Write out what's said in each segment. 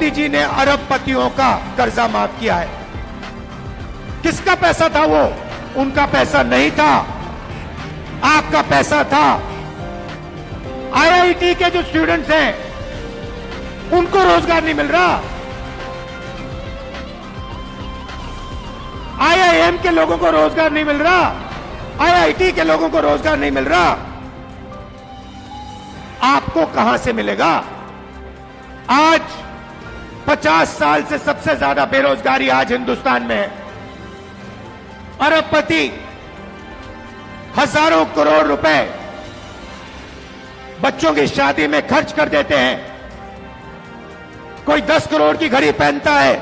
मोदी जी ने अरबपतियों का कर्जा माफ किया है। किसका पैसा था वो? उनका पैसा नहीं था, आपका पैसा था। आईआईटी के जो स्टूडेंट्स हैं उनको रोजगार नहीं मिल रहा, आईआईएम के लोगों को रोजगार नहीं मिल रहा, आईआईटी के लोगों को रोजगार नहीं मिल रहा। आपको कहां से मिलेगा? आज 50 साल से सबसे ज्यादा बेरोजगारी आज हिंदुस्तान में है। अरबपति हजारों करोड़ रुपए बच्चों की शादी में खर्च कर देते हैं। कोई 10 करोड़ की घड़ी पहनता है,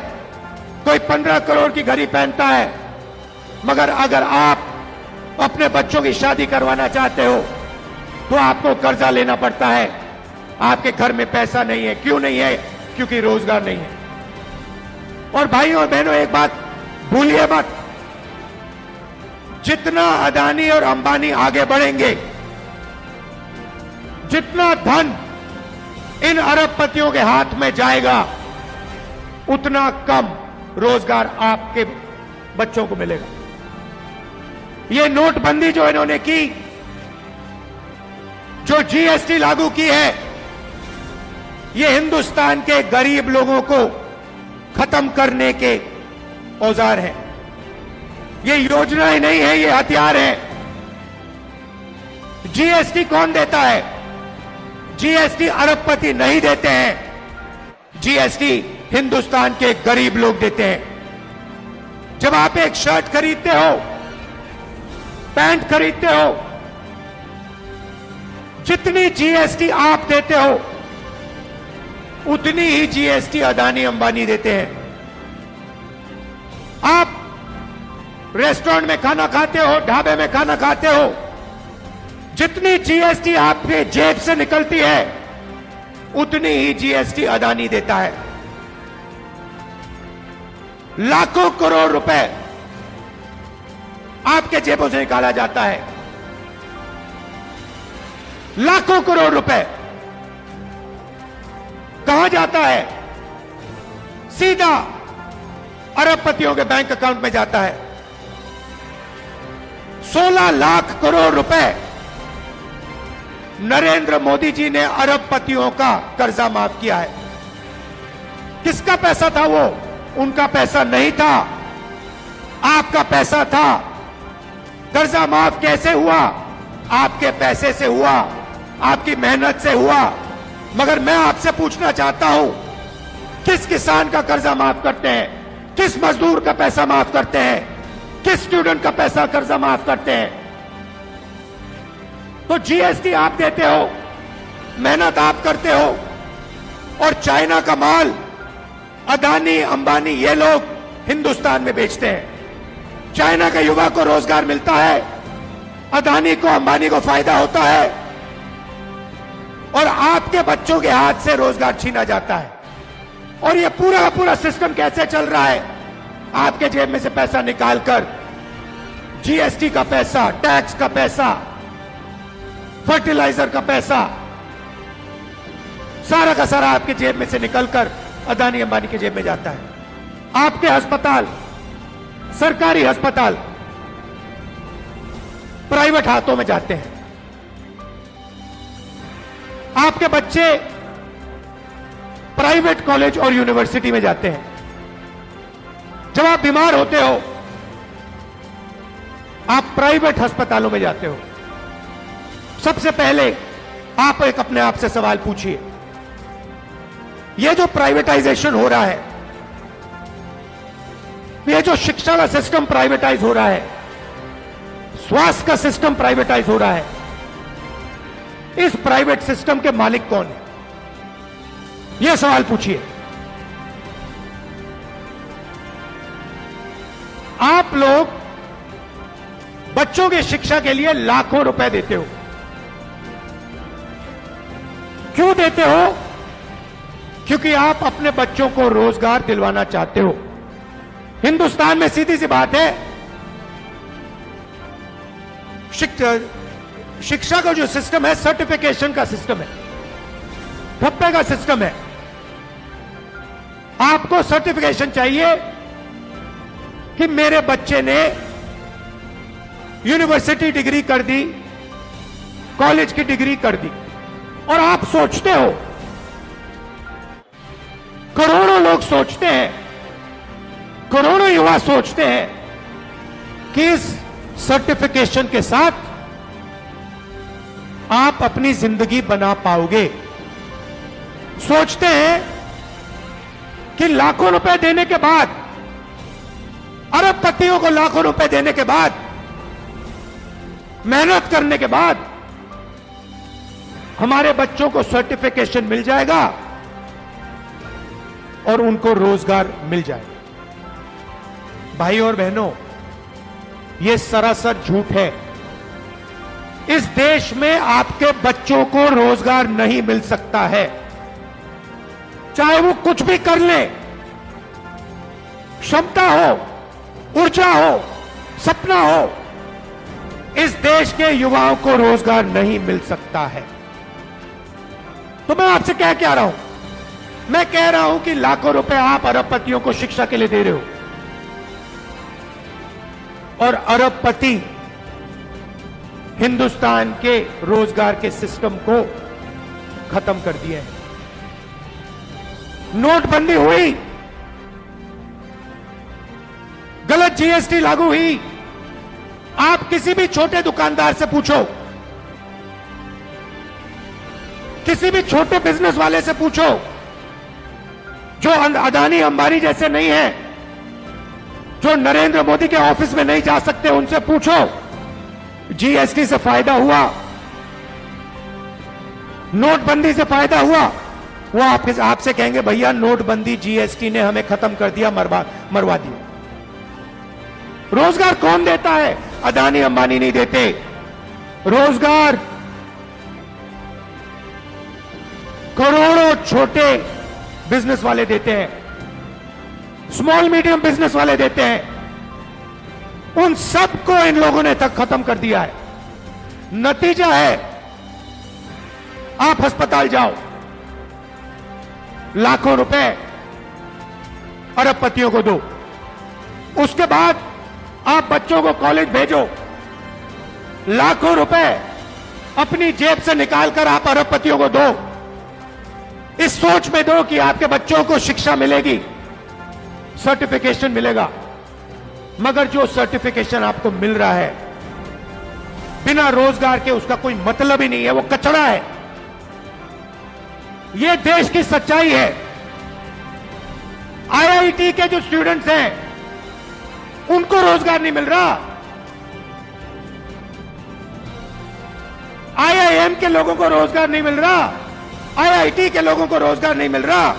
कोई 15 करोड़ की घड़ी पहनता है, मगर अगर आप अपने बच्चों की शादी करवाना चाहते हो तो आपको कर्जा लेना पड़ता है। आपके घर में पैसा नहीं है। क्यों नहीं है? क्योंकि रोजगार नहीं है। और भाइयों और बहनों, एक बात भूलिए मत, जितना अदानी और अंबानी आगे बढ़ेंगे, जितना धन इन अरबपतियों के हाथ में जाएगा, उतना कम रोजगार आपके बच्चों को मिलेगा। ये नोटबंदी जो इन्होंने की, जो जीएसटी लागू की है, ये हिंदुस्तान के गरीब लोगों को खत्म करने के औजार हैं। ये योजनाएं नहीं है, ये हथियार है। जीएसटी कौन देता है? जीएसटी अरबपति नहीं देते हैं, जीएसटी हिंदुस्तान के गरीब लोग देते हैं। जब आप एक शर्ट खरीदते हो, पैंट खरीदते हो, जितनी जीएसटी आप देते हो उतनी ही जीएसटी अदानी अंबानी देते हैं। आप रेस्टोरेंट में खाना खाते हो, ढाबे में खाना खाते हो, जितनी जीएसटी आपके जेब से निकलती है उतनी ही जीएसटी अदानी देता है। लाखों करोड़ रुपए आपके जेबों से निकाला जाता है, लाखों करोड़ रुपए कहां जाता है? सीधा अरबपतियों के बैंक अकाउंट में जाता है। 16 लाख करोड़ रुपए नरेंद्र मोदी जी ने अरबपतियों का कर्जा माफ किया है। किसका पैसा था वो? उनका पैसा नहीं था, आपका पैसा था। कर्जा माफ कैसे हुआ? आपके पैसे से हुआ, आपकी मेहनत से हुआ। मगर मैं आपसे पूछना चाहता हूं, किस किसान का कर्जा माफ करते हैं? किस मजदूर का पैसा माफ करते हैं? किस स्टूडेंट का पैसा कर्जा माफ करते हैं? तो जीएसटी आप देते हो, मेहनत आप करते हो, और चाइना का माल अदानी अंबानी ये लोग हिंदुस्तान में बेचते हैं। चाइना के युवा को रोजगार मिलता है, अदानी को अंबानी को फायदा होता है, और आपके बच्चों के हाथ से रोजगार छीना जाता है। और ये पूरा का पूरा सिस्टम कैसे चल रहा है? आपके जेब में से पैसा निकालकर जीएसटी का पैसा, टैक्स का पैसा, फर्टिलाइजर का पैसा, सारा का सारा आपके जेब में से निकलकर अदानी अंबानी के जेब में जाता है। आपके अस्पताल, सरकारी अस्पताल प्राइवेट हाथों में जाते हैं। आपके बच्चे प्राइवेट कॉलेज और यूनिवर्सिटी में जाते हैं। जब आप बीमार होते हो, आप प्राइवेट अस्पतालों में जाते हो। सबसे पहले आप एक अपने आप से सवाल पूछिए, यह जो प्राइवेटाइजेशन हो रहा है, यह जो शिक्षा का सिस्टम प्राइवेटाइज हो रहा है, स्वास्थ्य का सिस्टम प्राइवेटाइज हो रहा है, इस प्राइवेट सिस्टम के मालिक कौन है? यह सवाल पूछिए। आप लोग बच्चों की शिक्षा के लिए लाखों रुपए देते हो। क्यों देते हो? क्योंकि आप अपने बच्चों को रोजगार दिलवाना चाहते हो। हिंदुस्तान में सीधी सी बात है, शिक्षा का जो सिस्टम है, सर्टिफिकेशन का सिस्टम है, ठप्पे का सिस्टम है। आपको सर्टिफिकेशन चाहिए कि मेरे बच्चे ने यूनिवर्सिटी डिग्री कर दी, कॉलेज की डिग्री कर दी। और आप सोचते हो, करोड़ों लोग सोचते हैं, करोड़ों युवा सोचते हैं कि इस सर्टिफिकेशन के साथ आप अपनी जिंदगी बना पाओगे। सोचते हैं कि लाखों रुपए देने के बाद, अरबपतियों को लाखों रुपए देने के बाद, मेहनत करने के बाद हमारे बच्चों को सर्टिफिकेशन मिल जाएगा और उनको रोजगार मिल जाएगा। भाई और बहनों, यह सरासर झूठ है। इस देश में आपके बच्चों को रोजगार नहीं मिल सकता है, चाहे वो कुछ भी कर ले। क्षमता हो, ऊर्जा हो, सपना हो, इस देश के युवाओं को रोजगार नहीं मिल सकता है। तो मैं आपसे क्या रहा हूं? मैं कह रहा हूं कि लाखों रुपए आप अरबपतियों को शिक्षा के लिए दे रहे हो, और अरबपति हिंदुस्तान के रोजगार के सिस्टम को खत्म कर दिए हैं। नोटबंदी हुई, गलत जीएसटी लागू हुई। आप किसी भी छोटे दुकानदार से पूछो, किसी भी छोटे बिजनेस वाले से पूछो जो अदानी अंबानी जैसे नहीं है, जो नरेंद्र मोदी के ऑफिस में नहीं जा सकते, उनसे पूछो जीएसटी से फायदा हुआ, नोटबंदी से फायदा हुआ? वो आपसे कहेंगे भैया नोटबंदी, जीएसटी ने हमें खत्म कर दिया, मरवा दिया। रोजगार कौन देता है? अदानी अंबानी नहीं देते। रोजगार करोड़ों छोटे बिजनेस वाले देते हैं, स्मॉल मीडियम बिजनेस वाले देते हैं। उन सबको इन लोगों ने तक खत्म कर दिया है। नतीजा है, आप अस्पताल जाओ, लाखों रुपए अरबपतियों को दो, उसके बाद आप बच्चों को कॉलेज भेजो, लाखों रुपए अपनी जेब से निकालकर आप अरबपतियों को दो, इस सोच में दो कि आपके बच्चों को शिक्षा मिलेगी, सर्टिफिकेशन मिलेगा। मगर जो सर्टिफिकेशन आपको मिल रहा है बिना रोजगार के, उसका कोई मतलब ही नहीं है, वो कचरा है। ये देश की सच्चाई है। आईआईटी के जो स्टूडेंट्स हैं उनको रोजगार नहीं मिल रहा, आईआईएम के लोगों को रोजगार नहीं मिल रहा, आईआईटी के लोगों को रोजगार नहीं मिल रहा।